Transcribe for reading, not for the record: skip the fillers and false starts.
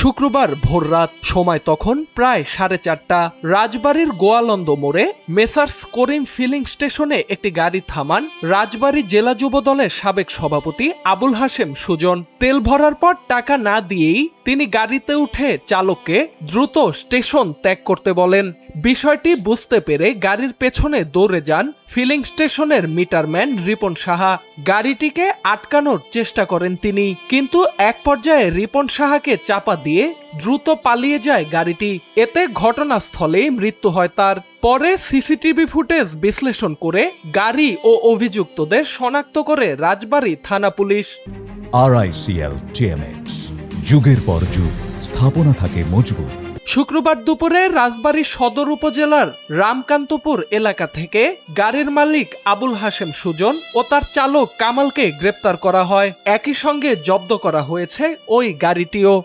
শুক্রবার ভোররাত, সময় তখন প্রায় 4:30। রাজবাড়ীর গোয়ালন্দ মোড়ে মেসার্স করিম ফিলিং স্টেশনে একটি গাড়ি থামান রাজবাড়ী জেলা যুব দলের সাবেক সভাপতি আবুল হাশেম সুজন। তেল ভরার পর টাকা না দিয়েই তিনি গাড়িতে উঠে চালককে দ্রুত স্টেশন ত্যাগ করতে বলেন। বিষয়টি বুঝতে পেরে গাড়ির পেছনে দৌড়ে যান ফিলিং স্টেশনের মিটারম্যান রিপন সাহা। গাড়িটিকে আটকানোর চেষ্টা করেন তিনি, কিন্তু এক পর্যায়ে রিপন সাহাকে চাপা দিয়ে দ্রুত পালিয়ে যায় গাড়িটি। এতে ঘটনাস্থলেই মৃত্যু হয় তার। পরে সিসিটিভি ফুটেজ বিশ্লেষণ করে গাড়ি ও অভিযুক্তদের শনাক্ত করে রাজবাড়ী থানা পুলিশ। RICL TMX, যুগের পর যুগ স্থাপনা থাকে মজবুত। শুক্রবার দুপুরে রাজবাড়ী সদর উপজেলার রামকান্তপুর এলাকা থেকে গাড়ির মালিক আবুল হাশেম সুজন ও তার চালক কামালকে গ্রেপ্তার করা হয়। একই সঙ্গে জব্দ করা হয়েছে ওই গাড়িটিও।